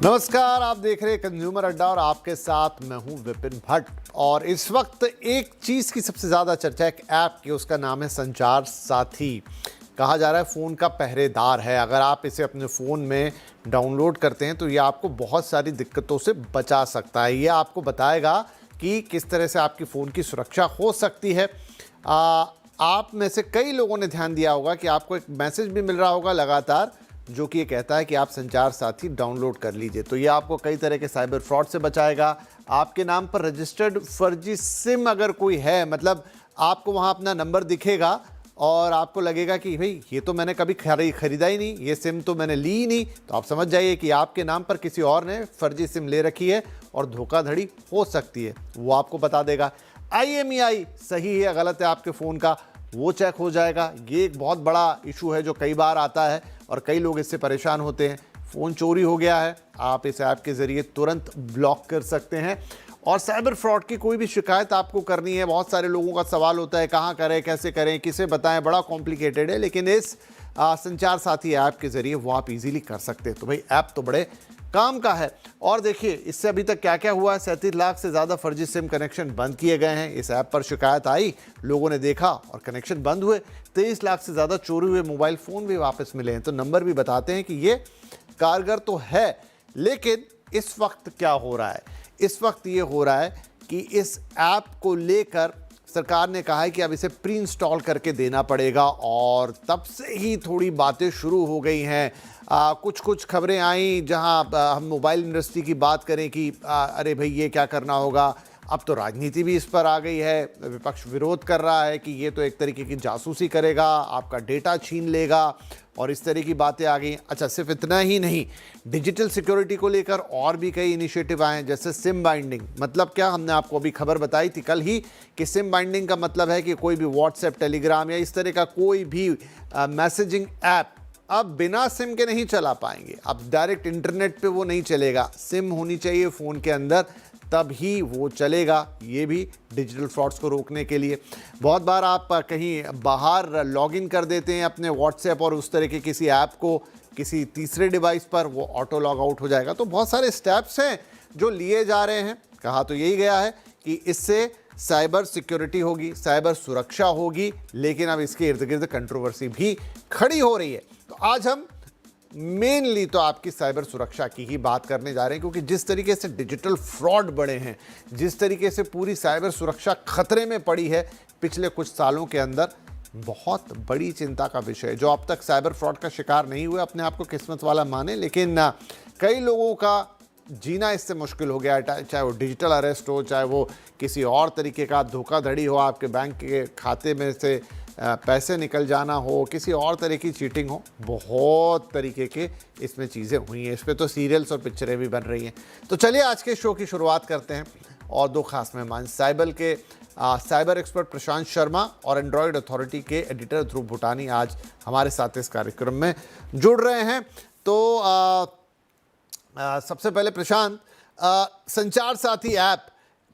नमस्कार, आप देख रहे हैं कंज्यूमर अड्डा और आपके साथ मैं हूं विपिन भट्ट। और इस वक्त एक चीज़ की सबसे ज़्यादा चर्चा एक ऐप की, उसका नाम है संचार साथी। कहा जा रहा है फ़ोन का पहरेदार है। अगर आप इसे अपने फ़ोन में डाउनलोड करते हैं तो ये आपको बहुत सारी दिक्कतों से बचा सकता है। ये आपको बताएगा कि किस तरह से आपकी फ़ोन की सुरक्षा हो सकती है। आप में से कई लोगों ने ध्यान दिया होगा कि आपको एक मैसेज भी मिल रहा होगा लगातार, जो कि ये कहता है कि आप संचार साथी डाउनलोड कर लीजिए। तो ये आपको कई तरह के साइबर फ्रॉड से बचाएगा। आपके नाम पर रजिस्टर्ड फर्जी सिम अगर कोई है, मतलब आपको वहाँ अपना नंबर दिखेगा और आपको लगेगा कि भाई ये तो मैंने कभी खरीदा ही नहीं, ये सिम तो मैंने ली ही नहीं, तो आप समझ जाइए कि आपके नाम पर किसी और ने फर्जी सिम ले रखी है और धोखाधड़ी हो सकती है। वो आपको बता देगा। IMEI सही है या गलत है आपके फ़ोन का, वो चेक हो जाएगा। ये एक बहुत बड़ा इशू है जो कई बार आता है और कई लोग इससे परेशान होते हैं। फ़ोन चोरी हो गया है, आप इस ऐप के ज़रिए तुरंत ब्लॉक कर सकते हैं। और साइबर फ्रॉड की कोई भी शिकायत आपको करनी है, बहुत सारे लोगों का सवाल होता है कहाँ करें, कैसे करें, किसे बताएं, बड़ा कॉम्प्लिकेटेड है। लेकिन इस संचार साथी ऐप के ज़रिए वो आप इजीली कर सकते हैं। तो भाई ऐप तो बड़े काम का है। और देखिए इससे अभी तक क्या क्या हुआ है। 37 लाख से ज़्यादा फर्जी सिम कनेक्शन बंद किए गए हैं। इस ऐप पर शिकायत आई, लोगों ने देखा और कनेक्शन बंद हुए। 23 लाख से ज़्यादा चोरी हुए मोबाइल फ़ोन भी वापस मिले हैं। तो नंबर भी बताते हैं कि ये कारगर तो है। लेकिन इस वक्त क्या हो रहा है? इस वक्त ये हो रहा है कि इस ऐप को लेकर सरकार ने कहा है कि अब इसे प्री इंस्टॉल करके देना पड़ेगा। और तब से ही थोड़ी बातें शुरू हो गई हैं। कुछ खबरें आई जहां हम मोबाइल इंडस्ट्री की बात करें कि अरे भाई ये क्या करना होगा। अब तो राजनीति भी इस पर आ गई है। विपक्ष विरोध कर रहा है कि ये तो एक तरीके की जासूसी करेगा, आपका डेटा छीन लेगा और इस तरह की बातें आ गई। अच्छा, सिर्फ इतना ही नहीं, डिजिटल सिक्योरिटी को लेकर और भी कई इनिशिएटिव आए हैं, जैसे सिम बाइंडिंग। मतलब क्या, हमने आपको अभी खबर बताई थी कल ही कि सिम बाइंडिंग का मतलब है कि कोई भी व्हाट्सएप, टेलीग्राम या इस तरह का कोई भी मैसेजिंग ऐप अब बिना सिम के नहीं चला पाएंगे। अब डायरेक्ट इंटरनेट पे वो नहीं चलेगा, सिम होनी चाहिए फ़ोन के अंदर, तब ही वो चलेगा। ये भी डिजिटल फ्रॉड्स को रोकने के लिए। बहुत बार आप कहीं बाहर लॉगिन कर देते हैं अपने व्हाट्सएप और उस तरह के किसी ऐप को किसी तीसरे डिवाइस पर, वो ऑटो लॉग आउट हो जाएगा। तो बहुत सारे स्टेप्स हैं जो लिए जा रहे हैं। कहा तो यही गया है कि इससे साइबर सिक्योरिटी होगी, साइबर सुरक्षा होगी, लेकिन अब इसके इर्द गिर्द कंट्रोवर्सी भी खड़ी हो रही है। तो आज हम मेनली तो आपकी साइबर सुरक्षा की ही बात करने जा रहे हैं, क्योंकि जिस तरीके से डिजिटल फ्रॉड बढ़े हैं, जिस तरीके से पूरी साइबर सुरक्षा खतरे में पड़ी है पिछले कुछ सालों के अंदर, बहुत बड़ी चिंता का विषय है। जो अब तक साइबर फ्रॉड का शिकार नहीं हुए अपने आप को किस्मत वाला माने, लेकिन कई लोगों का जीना इससे मुश्किल हो गया है। चाहे वो डिजिटल अरेस्ट हो, चाहे वो किसी और तरीके का धोखाधड़ी हो, आपके बैंक के खाते में से पैसे निकल जाना हो, किसी और तरह की चीटिंग हो, बहुत तरीके के इसमें चीज़ें हुई हैं। इस पर तो सीरियल्स और पिक्चरें भी बन रही हैं। तो चलिए आज के शो की शुरुआत करते हैं। और दो खास मेहमान, साइबर एक्सपर्ट प्रशांत शर्मा और एंड्रॉयड अथॉरिटी के एडिटर ध्रुव भूटानी आज हमारे साथ इस कार्यक्रम में जुड़ रहे हैं। तो सबसे पहले प्रशांत, संचार साथी ऐप,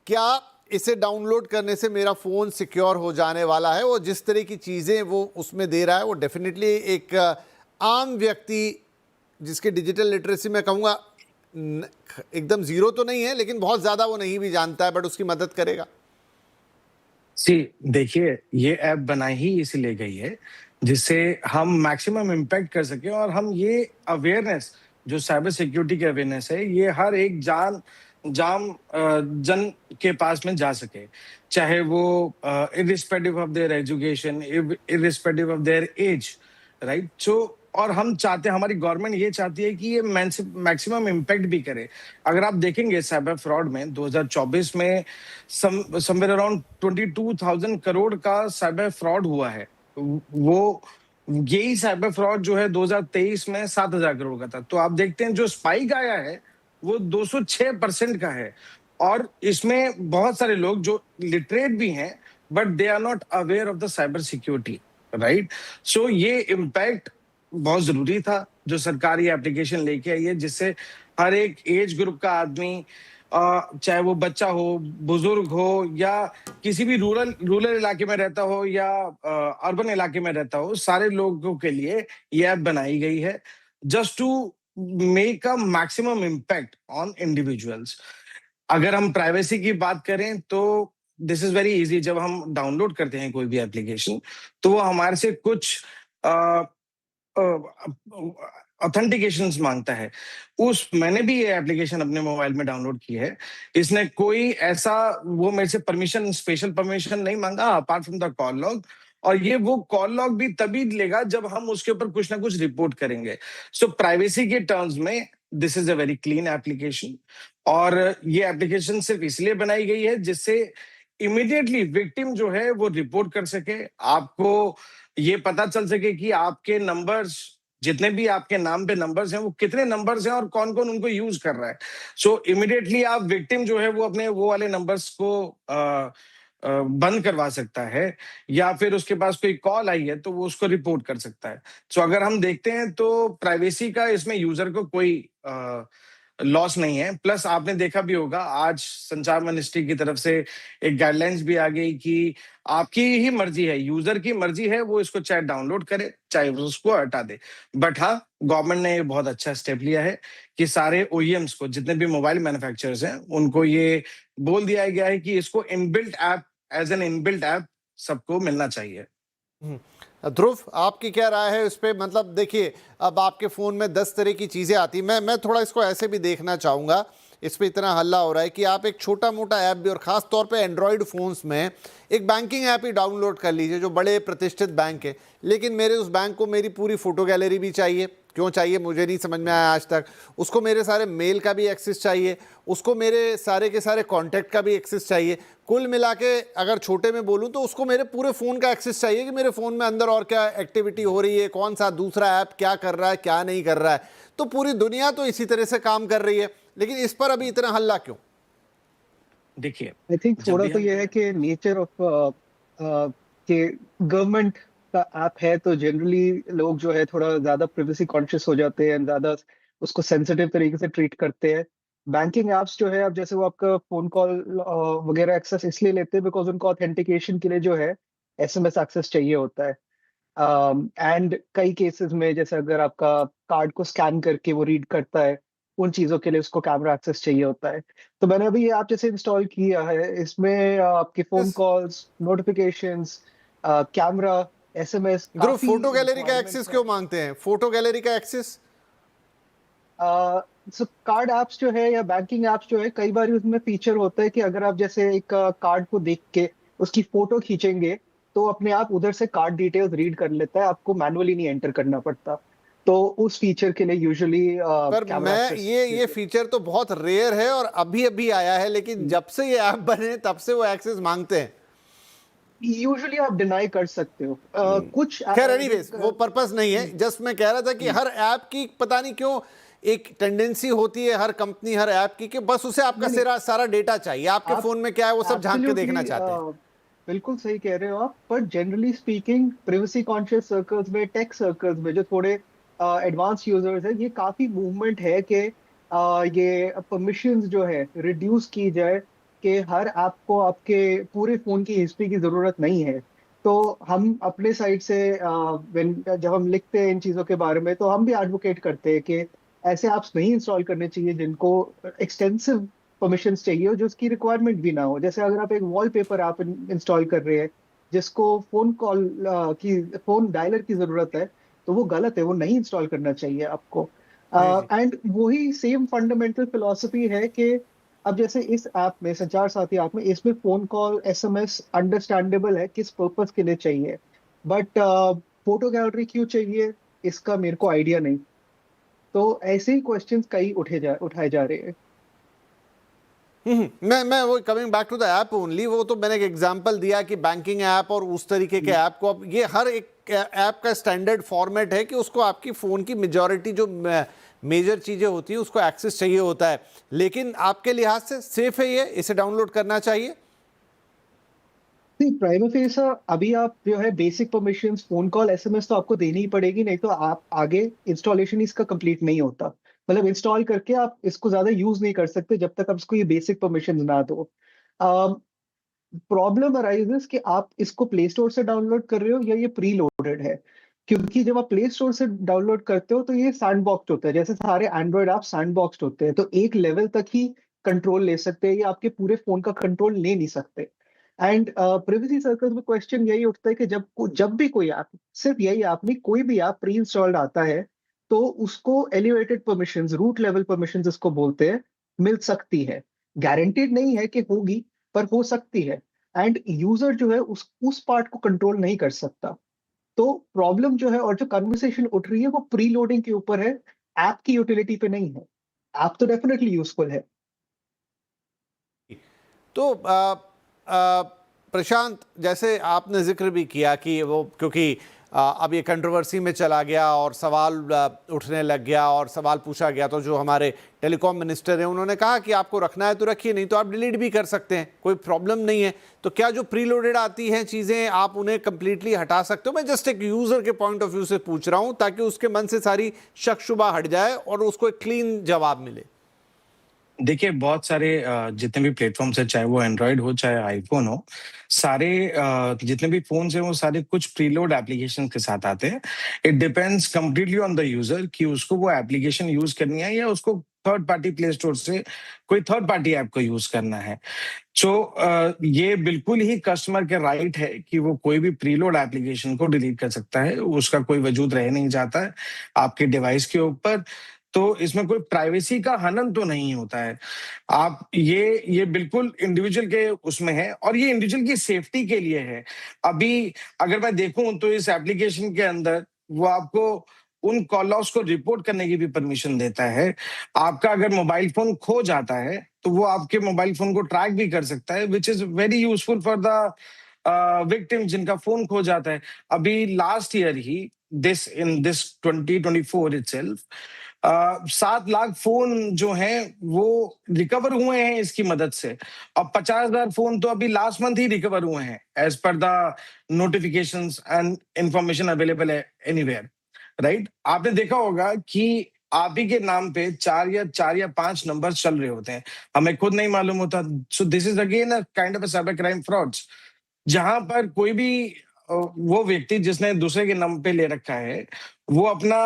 क्या इसे डाउनलोड करने से मेरा फ़ोन सिक्योर हो जाने वाला है? और जिस तरह की चीज़ें वो उसमें दे रहा है, वो डेफिनेटली एक आम व्यक्ति जिसके डिजिटल लिटरेसी मैं कहूँगा एकदम ज़ीरो तो नहीं है, लेकिन बहुत ज़्यादा वो नहीं भी जानता है, बट उसकी मदद करेगा। देखिए, ये ऐप बनाई ही इसलिए गई है जिससे हम मैक्सिमम इम्पैक्ट कर सकें और हम ये अवेयरनेस, जो साइबर सिक्योरिटी की अवेयरनेस है, ये हर एक जन के पास में जा सके। चाहे वो irrespective of their education, irrespective of their age, right? So और हम चाहते हैं, हमारी गवर्नमेंट ये चाहती है कि ये मैक्सिमम इम्पैक्ट भी करे। अगर आप देखेंगे साइबर फ्रॉड में 2024 में समवेयर अराउंड 22,000 करोड़ का साइबर फ्रॉड हुआ है। वो यही साइबर फ्रॉड जो है 2023 में 7,000 करोड़ का था। तो आप देखते हैं जो स्पाइक आया है वो 206% का है। और इसमें बहुत सारे लोग जो लिटरेट भी हैं, but they are not aware of the cyber security, right? So ये इम्पैक्ट बहुत जरूरी था जो सरकार ये एप्लीकेशन लेके आई है, जिससे हर एक एज ग्रुप का आदमी, चाहे वो बच्चा हो, बुजुर्ग हो, या किसी भी रूरल इलाके में रहता हो या अर्बन इलाके में रहता हो, सारे लोगों के लिए ये ऐप बनाई गई है just to make a maximum impact on individuals. अगर हम प्राइवेसी की बात करें तो दिस इज वेरी इजी। जब हम डाउनलोड करते हैं कोई भी एप्लीकेशन, तो वो हमारे से कुछ ऑथेंटिकेशंस मांगता है। उस मैंने भी ये एप्लीकेशन अपने मोबाइल में डाउनलोड की है। इसने कोई ऐसा वो मेरे से परमिशन, स्पेशल परमिशन नहीं मांगा apart from the call log. और ये वो कॉल लॉग भी तभी लेगा जब हम उसके ऊपर कुछ ना कुछ रिपोर्ट करेंगे। सो प्राइवेसी के टर्म्स में this is a very clean application. और ये एप्लीकेशन सिर्फ इसलिए बनाई गई है जिससे इमीडिएटली विक्टिम जो है वो रिपोर्ट कर सके, आपको ये पता चल सके कि आपके नंबर्स, जितने भी आपके नाम पे नंबर्स हैं, वो कितने नंबर्स हैं और कौन कौन उनको यूज कर रहा है। सो इमिडिएटली आप विक्टिम जो है वो अपने वो वाले नंबर्स को बंद करवा सकता है, या फिर उसके पास कोई कॉल आई है तो वो उसको रिपोर्ट कर सकता है। सो अगर हम देखते हैं तो प्राइवेसी का इसमें यूजर को कोई लॉस नहीं है। प्लस आपने देखा भी होगा आज संचार मिनिस्ट्री की तरफ से एक गाइडलाइंस भी आ गई कि आपकी ही मर्जी है, यूजर की मर्जी है, वो इसको चाहे डाउनलोड करे चाहे उसको हटा दे। बट हाँ, गवर्नमेंट ने ये बहुत अच्छा स्टेप लिया है कि सारे ओईएम्स को, जितने भी मोबाइल मैन्युफैक्चरर्स हैं, उनको ये बोल दिया गया है कि इसको inbuilt app, as an inbuilt app सबको मिलना चाहिए। ध्रुव, आपकी क्या राय है इस पे? मतलब देखिए, अब आपके फ़ोन में 10 तरह की चीज़ें आती, मैं थोड़ा इसको ऐसे भी देखना चाहूँगा। इस पे इतना हल्ला हो रहा है कि आप एक छोटा मोटा ऐप भी, और ख़ास तौर पे एंड्रॉयड फ़ोन्स में एक बैंकिंग ऐप ही डाउनलोड कर लीजिए जो बड़े प्रतिष्ठित बैंक है, लेकिन मेरे उस बैंक को मेरी पूरी फ़ोटो गैलरी भी चाहिए। क्यों चाहिए मुझे नहीं समझ में आया आज तक। उसको मेरे सारे मेल का भी एक्सेस चाहिए, उसको मेरे सारे के सारे कॉन्टैक्ट का भी एक्सेस चाहिए। कुल मिला के अगर छोटे में बोलूं तो उसको मेरे पूरे फ़ोन का एक्सेस चाहिए कि मेरे फ़ोन में अंदर और क्या एक्टिविटी हो रही है, कौन सा दूसरा ऐप क्या कर रहा है, क्या नहीं कर रहा है। तो पूरी दुनिया तो इसी तरह से काम कर रही है, लेकिन इस पर अभी इतना हल्ला क्यों? देखिए, आई थिंक जब थोड़ा भी तो हम ये है कि नेचर ऑफ कि गवर्नमेंट का ऐप है, तो जनरली लोग जो है थोड़ा ज्यादा प्राइवेसी कॉन्शियस हो जाते हैं, ज्यादा उसको सेंसिटिव तरीके से ट्रीट करते हैं। बैंकिंग एप्स जो है, अब जैसे वो आपका फोन कॉल वगैरह एक्सेस इसलिए लेते हैं बिकॉज उनको ऑथेंटिकेशन के लिए जो है एसएमएस एक्सेस चाहिए होता है। एंड कई केसेस में जैसे अगर आपका कार्ड को स्कैन करके वो रीड करता है, उन चीजों के लिए उसको कैमरा एक्सेस चाहिए होता है। तो मैंने अभी ये ऐप जैसे इंस्टॉल किया है, इसमें आपके phone calls, notifications, camera, SMS, ध्रुव, काफी फोटो गैलरी का एक्सेस रिक्वायरमेंट्स क्यों है। मांगते हैं? फोटो गैलरी का एक्सेस? सो कार्ड एप्स जो है या बैंकिंग एप्स जो है, कई बार उसमें फीचर होता है कि अगर आप जैसे एक कार्ड को देख के उसकी फोटो खींचेंगे, तो अपने आप उधर से कार्ड डिटेल्स रीड कर लेता है, आपको मैनुअली नहीं एंटर करना पड़ता। तो उस फीचर के लिए यूजुअली पर कैमरा मैं एक्सेस ये फीचर तो बहुत रेयर है और अभी अभी आया है, लेकिन जब से ये ऐप बने तब से वो एक्सेस मांगते हैं। यूजुअली आप डिनाई कर सकते हो। कुछ खैर एनीवेज वो पर्पस नहीं है। जस्ट मैं कह रहा था कि हर ऐप की पता नहीं क्यों एक टेंडेंसी होती है, हर कंपनी हर ऐप की, कि बस उसे आपका सारा डेटा चाहिए, आपके आप फोन में क्या है वो सब झांक के देखना एब्सोल्युटली चाहते हैं। बिल्कुल सही कह रहे हो आप, पर generally speaking privacy conscious circles में, टेक सर्कल्स में जो थोड़े एडवांस यूजर्स हैं, ये काफी मूवमेंट है कि ये परमिशंस जो है रिड्यूस की जाए, कि हर ऐप को आपके पूरे फोन की हिस्ट्री की जरूरत नहीं है। तो हम अपने साइड से जब हम लिखते हैं इन चीजों के बारे में, तो हम भी एडवोकेट करते हैं कि ऐसे ऐप्स नहीं इंस्टॉल करने चाहिए जिनको एक्सटेंसिव परमिशंस चाहिए हो, जो उसकी रिक्वायरमेंट भी ना हो। जैसे अगर आप एक वॉलपेपर ऐप इंस्टॉल कर रहे हैं जिसको फोन कॉल की, फोन डायलर की जरूरत है, तो वो गलत है, वो नहीं इंस्टॉल करना चाहिए आपको। जी जी। एंड वही सेम फंडामेंटल फिलॉसफी है कि अब जैसे इस ऐप में, संचार साथी ऐप में, इसमें फोन कॉल एसएमएस अंडरस्टैंडेबल है किस पर्पस के लिए चाहिए, बट फोटो गैलरी क्यों चाहिए, इसका मेरे को आइडिया नहीं। तो ऐसे ही क्वेश्चंस कई उठाए जा रहे हैं। मैं वो coming back to the app only, वो तो मैंने एक एग्जांपल दिया कि बैंकिंग ऐप और उस तरीके के ऐप को, अब ये हर एक ऐप का स्टैंडर्ड फॉर्मेट है कि उसको आपकी फ़ोन की मेजॉरिटी जो मेजर चीज़ें होती हैं उसको एक्सेस चाहिए होता है। लेकिन आपके लिहाज से सेफ है ये, इसे डाउनलोड करना चाहिए? नहीं, प्राइमा फेसा अभी आप जो है basic permissions, phone call SMS तो आपको देनी ही पड़ेगी, नहीं तो आप आगे इंस्टॉलेशन इसका कंप्लीट नहीं होता। मतलब इंस्टॉल करके आप इसको ज्यादा यूज नहीं कर सकते जब तक आप इसको ये बेसिक परमिशंस ना दो। प्रॉब्लम अराइजेस कि आप इसको प्ले स्टोर से डाउनलोड कर रहे हो या ये प्री लोडेड है, क्योंकि जब आप प्ले स्टोर से डाउनलोड करते हो तो ये सैंडबॉक्स होता है, जैसे सारे एंड्रॉइड ऐप सैंडबॉक्स होते हैं, तो एक लेवल तक ही कंट्रोल ले सकते हैं, ये आपके पूरे फोन का कंट्रोल ले नहीं सकते। एंड प्रिवेसी सर्कल्स में क्वेश्चन यही उठता है कि जब भी कोई ऐप, सिर्फ यही ऐप नहीं, कोई भी ऐप प्री इंस्टॉल्ड आता है तो उसको elevated permissions, root level permissions इसको बोलते हैं, मिल सकती है। गारंटेड नहीं है कि होगी, पर हो सकती है। एंड यूजर जो है उस पार्ट को कंट्रोल नहीं कर सकता। तो प्रॉब्लम जो है और जो कन्वर्सेशन उठ रही है वो प्री लोडिंग के ऊपर है, ऐप की यूटिलिटी पे नहीं है। ऐप तो डेफिनेटली यूजफुल है। तो प्रशांत, जैसे आपने जिक्र भी किया कि वो क्योंकि अब ये कंट्रोवर्सी में चला गया और सवाल उठने लग गया और सवाल पूछा गया, तो जो हमारे टेलीकॉम मिनिस्टर हैं उन्होंने कहा कि आपको रखना है तो रखिए, नहीं तो आप डिलीट भी कर सकते हैं, कोई प्रॉब्लम नहीं है। तो क्या जो प्रीलोडेड आती हैं चीज़ें आप उन्हें कंप्लीटली हटा सकते हो? मैं जस्ट एक यूज़र के पॉइंट ऑफ व्यू से पूछ रहा हूँ ताकि उसके मन से सारी शक शुबा हट जाए और उसको एक क्लीन जवाब मिले। देखिए, बहुत सारे जितने भी प्लेटफ़ॉर्म्स हैं, चाहे वो एंड्रॉयड हो, चाहे आईफ़ोन हो, सारे जितने भी फ़ोन्स हैं, वो सारे कुछ प्रीलोड एप्लीकेशन के साथ आते हैं। It depends completely on the user कि उसको वो एप्लीकेशन यूज़ करनी है या उसको थर्ड पार्टी प्ले स्टोर से कोई थर्ड पार्टी ऐप को यूज़ करना है। ये बिल्कुल ही कस्टमर के राइट है कि वो कोई भी प्रीलोड एप्लीकेशन को डिलीट कर सकता है, उसका कोई वजूद रह नहीं जाता है आपके डिवाइस के ऊपर। तो इसमें कोई प्राइवेसी का हनन तो नहीं होता है। आप ये बिल्कुल इंडिविजुअल के उसमें है और ये इंडिविजुअल की सेफ्टी के लिए है। अभी अगर मैं देखूँ तो इस एप्लीकेशन के अंदर वो आपको उन कॉल लॉग्स को रिपोर्ट करने की भी परमिशन देता है। आपका अगर मोबाइल फ़ोन खो जाता है, तो वो आपके मोबाइल फ़ोन को ट्रैक भी कर सकता है, which is very useful for the victim जिनका फ़ोन खो जाता है। अभी last year he in this 2024 itself 7 lakh phone जो हैं वो रिकवर हुए हैं इसकी मदद से। अब 50,000 फ़ोन तो अभी लास्ट मंथ ही रिकवर हुए हैं as per the notifications and information available है एनीवेयर, राइट? आपने देखा होगा कि आप ही के नाम पे 4 या 5 नंबर्स चल रहे होते हैं। हमें खुद नहीं मालूम होता। So this is again a kind of a cyber crime frauds. जहाँ पर कोई भी वो व्यक्ति जिसने दूसरे के नाम पे ले रखा है, वो अपना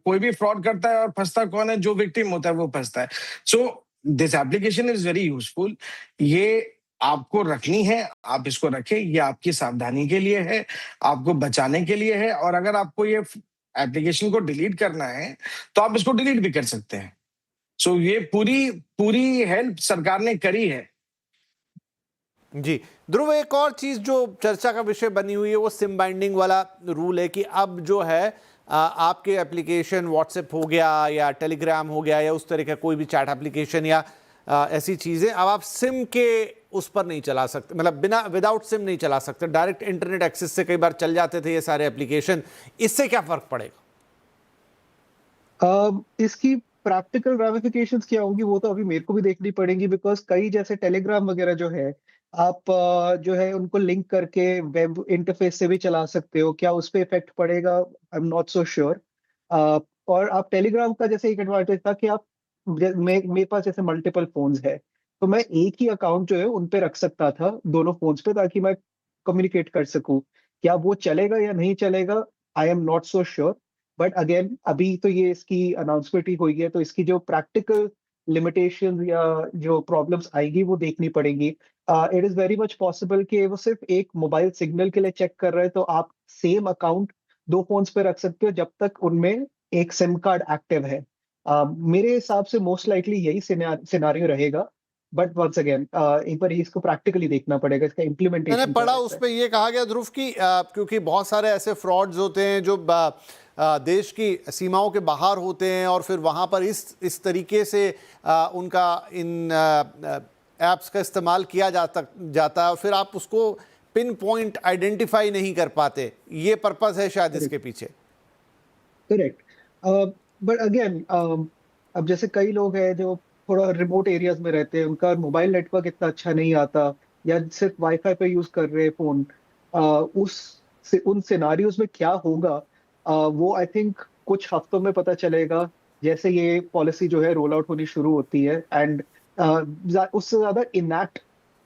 कोई भी फ्रॉड करता है और फँसता कौन है? जो विक्टिम होता है वो फँसता है। So this application is very useful. ये आपको रखनी है, आप इसको रखें, ये आपकी सावधानी के लिए है, आपको बचाने के लिए है और अगर आपको ये एप्लीकेशन को डिलीट करना है, तो आप इसको डिलीट भी कर सकते हैं। सो ये पूरी पूरी हेल्प सरकार ने करी है। जी ध्रुव, एक और चीज़ जो चर्चा का विषय बनी हुई है वो सिम बाइंडिंग वाला रूल है कि अब जो है आपके एप्लीकेशन व्हाट्सएप हो गया या टेलीग्राम हो गया या उस तरह का कोई भी चैट एप्लीकेशन या ऐसी चीज़ें अब आप सिम के उस पर नहीं चला सकते, मतलब बिना विदाउट सिम नहीं चला सकते, डायरेक्ट इंटरनेट एक्सेस से कई बार चल जाते थे ये सारे एप्लीकेशन। इससे क्या फ़र्क पड़ेगा? इसकी प्रैक्टिकल रैमिफिकेशंस क्या होंगी वो तो अभी मेरे को भी देखनी पड़ेंगी, बिकॉज कई जैसे टेलीग्राम वगैरह जो है, आप जो है उनको लिंक करके वेब इंटरफेस से भी चला सकते हो, क्या उस पर इफेक्ट पड़ेगा? I am not so sure. और आप टेलीग्राम का जैसे एक एडवांटेज था कि आप मेरे पास जैसे मल्टीपल फोन्स है, तो मैं एक ही अकाउंट जो है उन पे रख सकता था दोनों फोन्स पे, ताकि मैं कम्युनिकेट कर सकूं। क्या वो चलेगा या नहीं चलेगा, I am not so sure. But again अभी तो ये इसकी अनाउंसमेंट ही हुई है, तो इसकी जो प्रैक्टिकल लिमिटेशन या जो प्रॉब्लम्स आएगी वो देखनी पड़ेगी। It is very much possible कि वो सिर्फ एक मोबाइल सिग्नल के लिए चेक कर रहे हैं, तो आप सेम अकाउंट दो फोन्स पे रख सकते हो जब तक उनमें एक सिम कार्ड एक्टिव है। मेरे हिसाब से मोस्ट लाइकली यही सिनारियो रहेगा। बट वंस अगेन एक बार इसको प्रैक्टिकली देखना पड़ेगा, इसका मैंने इम्प्लीमेंटेशन क्या पढ़ा रहता उस है। पे ये कहा गया ध्रुव कि क्योंकि बहुत सारे ऐसे फ्रॉड्स होते हैं जो देश की सीमाओं के बाहर होते हैं और फिर वहाँ पर इस तरीके से उनका इन ऐप्स का इस्तेमाल किया जाता है और फिर आप उसको पिन पॉइंट आइडेंटिफाई नहीं कर पाते। ये पर्पस है शायद इसके पीछे। करेक्ट। बट अगेन अब जैसे कई लोग हैं जो थोड़ा रिमोट एरियाज में रहते हैं, उनका मोबाइल नेटवर्क इतना अच्छा नहीं आता, या सिर्फ वाईफाई पे यूज कर रहे हैं फोन, उन सिनारियोज में क्या होगा, वो आई थिंक कुछ हफ्तों में पता चलेगा, जैसे ये पॉलिसी जो है रोल आउट होनी शुरू होती है। एंड उससे ज्यादा इनैक्ट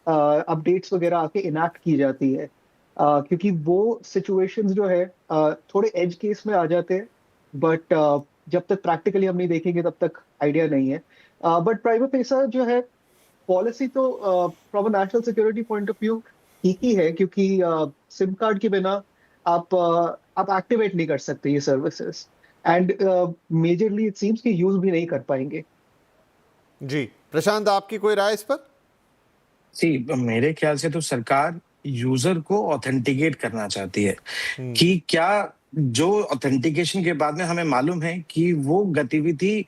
अपडेट्स वगैरह आके इनैक्ट की जाती है। क्योंकि वो सिचुएशंस जो है थोड़े एज केस में आ जाते हैं, बट जब तक प्रैक्टिकली हम नहीं देखेंगे तब तक आइडिया नहीं है। बट प्राइमा फेसा जो है पॉलिसी तो from a national security point of view ठीक ही है, क्योंकि सिम कार्ड के बिना आप एक्टिवेट नहीं कर सकते ये services, and majorly it seems कि यूज भी नहीं कर पाएंगे। जी प्रशांत, आपकी कोई राय इस पर? सी मेरे ख्याल से तो सरकार यूजर को ऑथेंटिकेट करना चाहती है हम्म। कि क्या जो ऑथेंटिकेशन के बाद में हमें मालूम है कि वो गतिविधि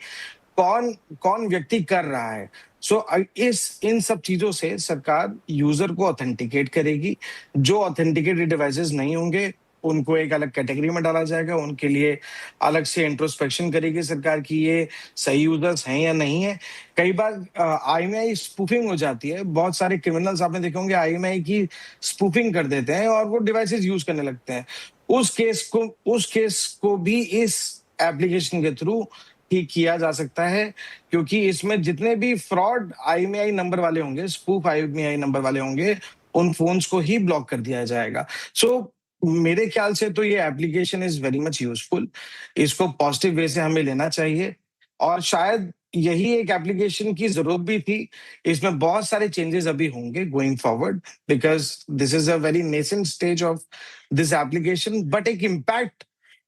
कौन कौन व्यक्ति कर रहा है। सो इस इन सब चीजों से सरकार यूजर को ऑथेंटिकेट करेगी। जो ऑथेंटिकेटेड डिवाइसेस नहीं होंगे उनको एक अलग कैटेगरी में डाला जाएगा, उनके लिए अलग से इंट्रोस्पेक्शन करेगी सरकार कि ये सही यूजर्स हैं या नहीं है। कई बार आईएमईआई स्पूफिंग हो जाती है, बहुत सारे क्रिमिनल्स आपने देखे होंगे आईएमईआई की स्पूफिंग कर देते हैं और वो डिवाइसेस यूज करने लगते हैं। उस केस को भी इस एप्लीकेशन के थ्रू ठीक किया जा सकता है, क्योंकि इसमें जितने भी फ्रॉड आईएमईआई नंबर वाले होंगे, स्पूफ आईएमईआई नंबर वाले होंगे, उन फोन्स को ही ब्लॉक कर दिया जाएगा। सो मेरे ख्याल से तो ये application is very much useful. इसको पॉजिटिव वे से हमें लेना चाहिए और शायद यही एक एप्लीकेशन की जरूरत भी थी। इसमें बहुत सारे चेंजेस अभी होंगे going forward, because this is a very nascent stage of this application, but एक इम्पैक्ट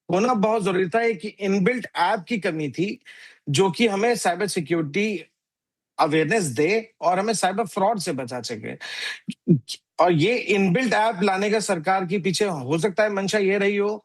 होना बहुत जरूरी था। एक इनबिल्ट ऐप की कमी थी जो कि हमें साइबर सिक्योरिटी अवेयरनेस दे और हमें साइबर फ्रॉड से बचा सके। और ये इनबिल्ट ऐप लाने का सरकार के पीछे हो सकता है मंशा ये रही हो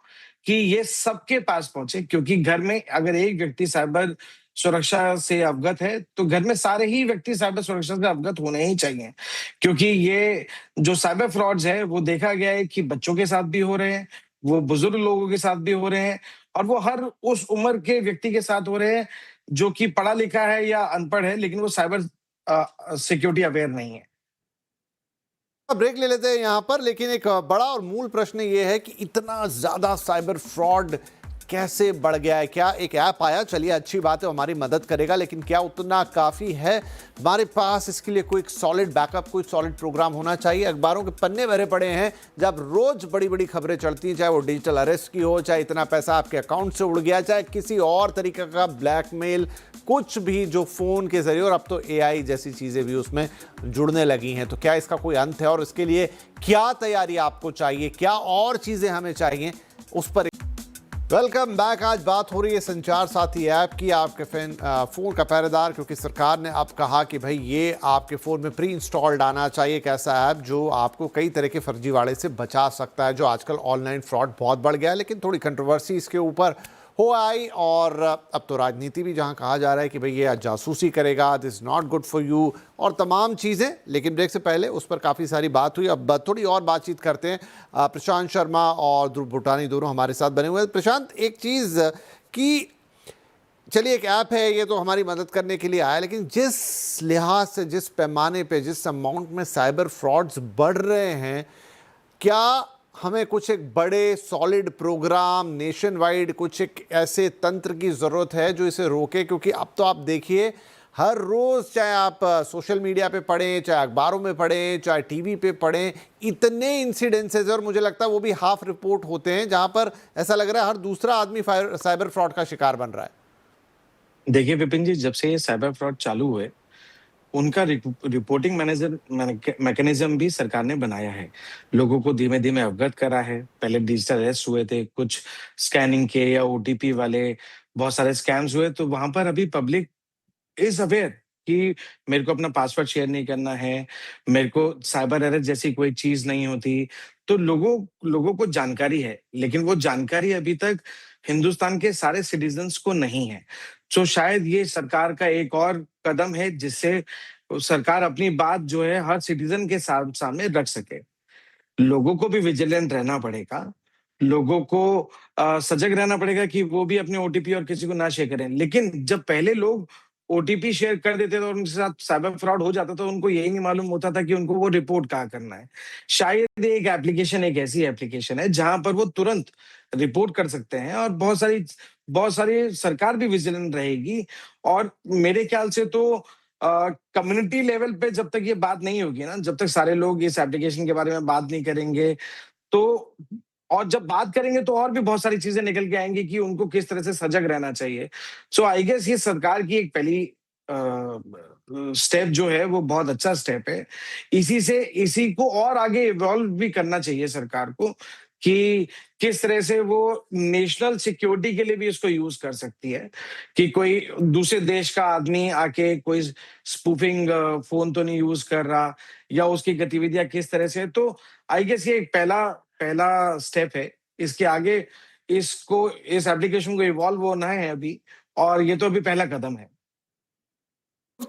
कि ये सबके पास पहुंचे, क्योंकि घर में अगर एक व्यक्ति साइबर सुरक्षा से अवगत है तो घर में सारे ही व्यक्ति साइबर सुरक्षा से अवगत होने ही चाहिए। क्योंकि ये जो साइबर फ्रॉड्स है वो देखा गया है कि बच्चों के साथ भी हो रहे हैं, वो बुजुर्ग लोगों के साथ भी हो रहे हैं और वो हर उस उम्र के व्यक्ति के साथ हो रहे हैं जो कि पढ़ा लिखा है या अनपढ़ है, लेकिन वो साइबर सिक्योरिटी अवेयर नहीं है। ब्रेक ले लेते हैं यहाँ पर, लेकिन एक बड़ा और मूल प्रश्न ये है कि इतना ज़्यादा साइबर फ्रॉड कैसे बढ़ गया है? क्या एक ऐप आया, चलिए अच्छी बात है, हमारी मदद करेगा, लेकिन क्या उतना काफ़ी है? हमारे पास इसके लिए कोई सॉलिड बैकअप, कोई सॉलिड प्रोग्राम होना चाहिए। अखबारों के पन्ने भरे पड़े हैं जब रोज़ बड़ी बड़ी खबरें चढ़ती हैं, चाहे वो डिजिटल अरेस्ट की हो, चाहे इतना पैसा आपके अकाउंट से उड़ गया, चाहे किसी और तरीके का ब्लैकमेल, कुछ भी जो फ़ोन के ज़रिए, और अब तो एआई जैसी चीज़ें भी उसमें जुड़ने लगी हैं। तो क्या इसका कोई अंत है और इसके लिए क्या तैयारी आपको चाहिए, क्या और चीज़ें हमें चाहिए, उस पर वेलकम बैक। आज बात हो रही है संचार साथी ऐप की, आपके फ़ोन का पहरेदार, क्योंकि सरकार ने अब कहा कि भाई ये आपके फ़ोन में प्री इंस्टॉल्ड आना चाहिए एक ऐसा ऐप जो आपको कई तरह के फर्जीवाड़े से बचा सकता है। जो आजकल ऑनलाइन फ्रॉड बहुत बढ़ गया है, लेकिन थोड़ी कंट्रोवर्सी इसके ऊपर हो आई, और अब तो राजनीति भी जहां कहा जा रहा है कि भाई ये जासूसी करेगा, this not good for you, और तमाम चीज़ें। लेकिन ब्रेक से पहले उस पर काफ़ी सारी बात हुई। अब थोड़ी और बातचीत करते हैं। प्रशांत शर्मा और ध्रुव भूटानी दोनों हमारे साथ बने हुए हैं। प्रशांत, एक चीज़ कि चलिए एक ऐप है, ये तो हमारी मदद करने के लिए आया, लेकिन जिस लिहाज से, जिस पैमाने पे, जिस अमाउंट में साइबर फ्रॉड्स बढ़ रहे हैं, क्या हमें कुछ एक बड़े सॉलिड प्रोग्राम नेशन वाइड, कुछ एक ऐसे तंत्र की ज़रूरत है जो इसे रोके? क्योंकि अब तो आप देखिए हर रोज़, चाहे आप सोशल मीडिया पे पढ़ें, चाहे अखबारों में पढ़ें, चाहे टीवी पे पढ़ें, इतने इंसिडेंसेस, और मुझे लगता है वो भी हाफ रिपोर्ट होते हैं, जहां पर ऐसा लग रहा है हर दूसरा आदमी साइबर फ्रॉड का शिकार बन रहा है। देखिए विपिन जी, जब से ये साइबर फ्रॉड चालू हुए उनका रिपोर्टिंग मैनेजर मैकेनिज्म भी सरकार ने बनाया है, लोगों को धीमे धीमे अवगत करा है। पहले डिजिटल अरेस्ट हुए थे, कुछ स्कैनिंग के या ओटीपी वाले बहुत सारे स्कैम्स हुए, तो वहां पर अभी पब्लिक इज अवेयर कि मेरे को अपना पासवर्ड शेयर नहीं करना है, मेरे को साइबर अरेस्ट जैसी कोई चीज नहीं होती। तो लोगों लोगों को जानकारी है, लेकिन वो जानकारी अभी तक हिंदुस्तान के सारे सिटीजन्स को नहीं है। तो शायद ये सरकार का एक और कदम है जिससे सरकार अपनी बात जो है हर सिटीजन के सामने रख सके। लोगों को भी विजिलेंट रहना पड़ेगा, लोगों को सजग रहना पड़ेगा कि वो भी अपने ओटीपी और किसी को ना शेयर करें। लेकिन जब पहले लोग ओटीपी शेयर कर देते थे और उनके साथ साइबर फ्रॉड हो जाता था, उनको यही नहीं मालूम होता था कि उनको वो रिपोर्ट कहाँ करना है। शायद एक एप्लीकेशन एक ऐसी एप्लीकेशन है जहां पर वो तुरंत रिपोर्ट कर सकते हैं और बहुत सारी सरकार भी विजिलेंट रहेगी। और मेरे ख्याल से तो कम्युनिटी लेवल पे जब तक ये बात नहीं होगी ना, जब तक सारे लोग इस एप्लीकेशन के बारे में बात नहीं करेंगे, तो और जब बात करेंगे तो और भी बहुत सारी चीजें निकल के आएंगी कि उनको किस तरह से सजग रहना चाहिए। सो आई गेस ये सरकार की एक पहली स्टेप जो है वो बहुत अच्छा स्टेप है। इसी को और आगे इवॉल्व भी करना चाहिए सरकार को कि किस तरह से वो नेशनल सिक्योरिटी के लिए भी इसको यूज कर सकती है कि कोई दूसरे देश का आदमी आके कोई स्पूफिंग फोन तो नहीं यूज कर रहा या उसकी गतिविधियां किस तरह से। तो आई गेस ये एक पहला पहला स्टेप है। इसके आगे इस एप्लीकेशन को इवॉल्व होना है अभी, और ये तो अभी पहला कदम है।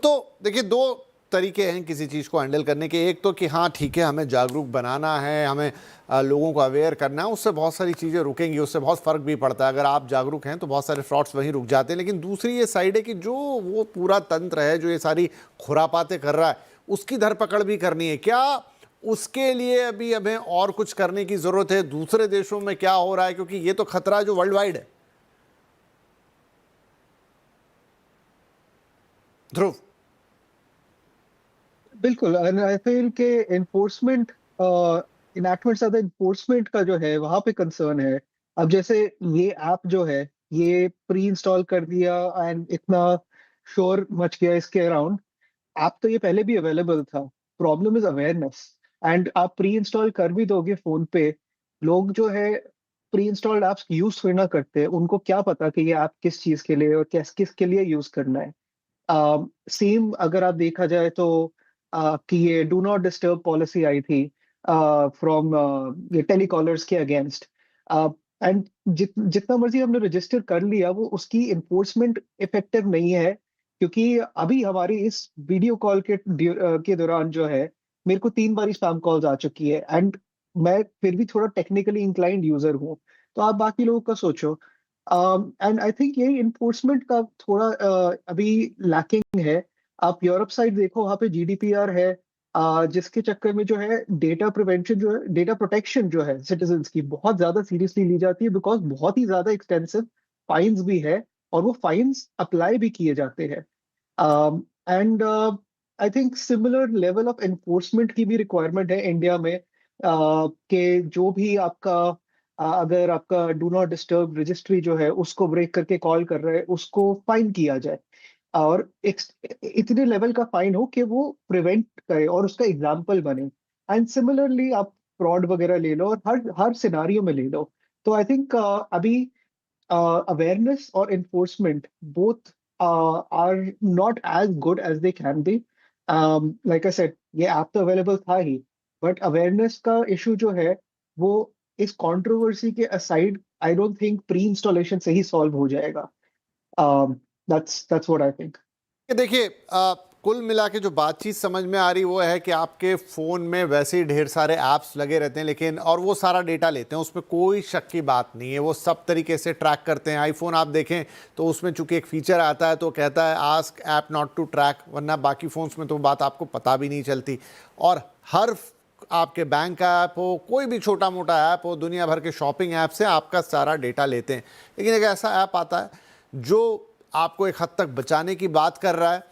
तो देखिए, दो तरीके हैं किसी चीज़ को हैंडल करने के। एक तो कि हाँ ठीक है, हमें जागरूक बनाना है, हमें लोगों को अवेयर करना है, उससे बहुत सारी चीज़ें रुकेंगी, उससे बहुत फ़र्क भी पड़ता है। अगर आप जागरूक हैं तो बहुत सारे फ्रॉड्स वहीं रुक जाते हैं। लेकिन दूसरी ये साइड है कि जो वो पूरा तंत्र है जो ये सारी खुरापातें कर रहा है, उसकी धरपकड़ भी करनी है। क्या उसके लिए अभी हमें और कुछ करने की ज़रूरत है? दूसरे देशों में क्या हो रहा है, क्योंकि ये तो खतरा जो वर्ल्ड वाइड है। ध्रुव। बिल्कुल, एंड आई फील के एनफोर्समेंट इनएक्टमेंट ज्यादा एनफोर्समेंट का जो है वहां पे कंसर्न है। अब जैसे ये ऐप जो है ये प्री इंस्टॉल कर दिया एंड इतना शोर मच गया इसके अराउंड। ऐप तो ये पहले भी अवेलेबल था। Problem is awareness. एंड आप प्री इंस्टॉल कर भी दोगे फोन पे, लोग जो है प्री इंस्टॉल्ड ऐप्स यूज थोड़ी ना करते हैं। उनको क्या पता कि ये ऐप किस चीज के लिए और किसके लिए यूज करना है। सेम अगर आप देखा जाए तो कि ये डू नॉट डिस्टर्ब पॉलिसी आई थी फ्रॉम ये टेलीकॉलर्स के अगेंस्ट। एंड जितना मर्जी हमने रजिस्टर कर लिया वो उसकी इन्फोर्समेंट इफेक्टिव नहीं है, क्योंकि अभी हमारी इस वीडियो कॉल के दौरान जो है मेरे को 3 बार स्पैम कॉल्स आ चुकी है। एंड मैं फिर भी थोड़ा टेक्निकली इंक्लाइंड यूजर हूँ, तो आप बाकी लोगों का सोचो। एंड आई थिंक ये इन्फोर्समेंट का थोड़ा अभी लैकिंग है। आप यूरोप साइड देखो, वहाँ पे जीडीपीआर है, जिसके चक्कर में जो है डेटा प्रिवेंशन जो है, डेटा प्रोटेक्शन जो है सिटीजन्स की बहुत ज्यादा सीरियसली ली जाती है, बिकॉज बहुत ही ज्यादा एक्सटेंसिव फाइन्स भी है और वो फाइन्स अप्लाई भी किए जाते हैं। And I think similar level of enforcement की भी रिक्वायरमेंट है इंडिया में, कि जो भी आपका अगर आपका डू नॉट डिस्टर्ब रजिस्ट्री जो है उसको ब्रेक करके कॉल कर रहे हैं उसको फाइन किया जाए, और इतने लेवल का फाइन हो कि वो प्रिवेंट करे और उसका एग्जाम्पल बने। एंड सिमिलरली आप फ्रॉड वगैरह ले लो और हर हर सिनारियो में ले लो। तो आई थिंक अभी अवेयरनेस और enforcement both are not as good as they can be. Like I said, ये ऐप तो अवेलेबल था ही, बट अवेयरनेस का इशू जो है वो इस कंट्रोवर्सी के aside I don't think pre installation से ही सॉल्व हो जाएगा। That's what I think. देखिए, कुल मिला के जो बातचीत समझ में आ रही वो है कि आपके फ़ोन में वैसे ही ढेर सारे ऐप्स लगे रहते हैं, लेकिन और वो सारा डेटा लेते हैं, उसमें कोई शक की बात नहीं है। वो सब तरीके से ट्रैक करते हैं। आईफोन आप देखें तो उसमें चूंकि एक फीचर आता है तो कहता है ask app not to track, वरना बाकी फ़ोन्स में तो बात आपको पता भी नहीं चलती। और हर आपके बैंक का ऐप हो, कोई भी छोटा मोटा ऐप हो, दुनिया भर के शॉपिंग ऐप से आपका सारा डेटा लेते हैं। लेकिन एक ऐसा ऐप आता है जो आपको एक हद तक बचाने की बात कर रहा है,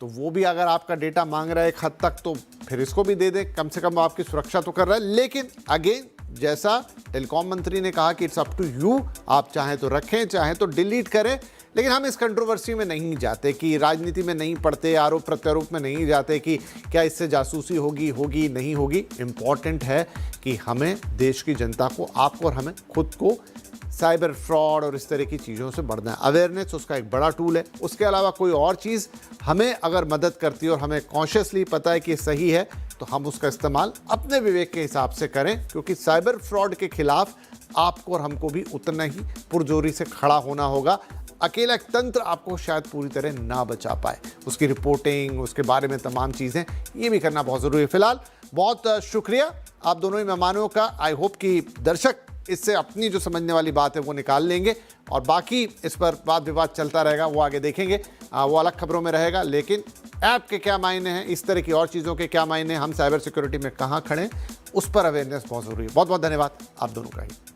तो वो भी अगर आपका डेटा मांग रहा है एक हद तक, तो फिर इसको भी दे दें। कम से कम आपकी सुरक्षा तो कर रहा है। लेकिन अगेन, जैसा टेलीकॉम मंत्री ने कहा कि इट्स अप टू यू, आप चाहें तो रखें, चाहें तो डिलीट करें। लेकिन हम इस कंट्रोवर्सी में नहीं जाते, कि राजनीति में नहीं पड़ते, आरोप प्रत्यारोप में नहीं जाते कि क्या इससे जासूसी होगी नहीं होगी। इम्पॉर्टेंट है कि हमें, देश की जनता को, आपको और हमें खुद को साइबर फ्रॉड और इस तरह की चीज़ों से बढ़ना है। अवेयरनेस उसका एक बड़ा टूल है। उसके अलावा कोई और चीज़ हमें अगर मदद करती है और हमें कॉन्शियसली पता है कि सही है, तो हम उसका इस्तेमाल अपने विवेक के हिसाब से करें, क्योंकि साइबर फ्रॉड के खिलाफ आपको और हमको भी उतना ही पुरजोरी से खड़ा होना होगा। अकेला एक तंत्र आपको शायद पूरी तरह ना बचा पाए। उसकी रिपोर्टिंग, उसके बारे में तमाम चीज़ें, ये भी करना बहुत ज़रूरी है। फिलहाल बहुत शुक्रिया आप दोनों ही मेहमानों का। आई होप कि दर्शक इससे अपनी जो समझने वाली बात है वो निकाल लेंगे, और बाकी इस पर वाद विवाद चलता रहेगा, वो आगे देखेंगे, वो अलग खबरों में रहेगा। लेकिन ऐप के क्या मायने हैं, इस तरह की और चीज़ों के क्या मायने हैं, हम साइबर सिक्योरिटी में कहाँ खड़े हैं, उस पर अवेयरनेस बहुत ज़रूरी है। बहुत बहुत धन्यवाद आप दोनों का ही।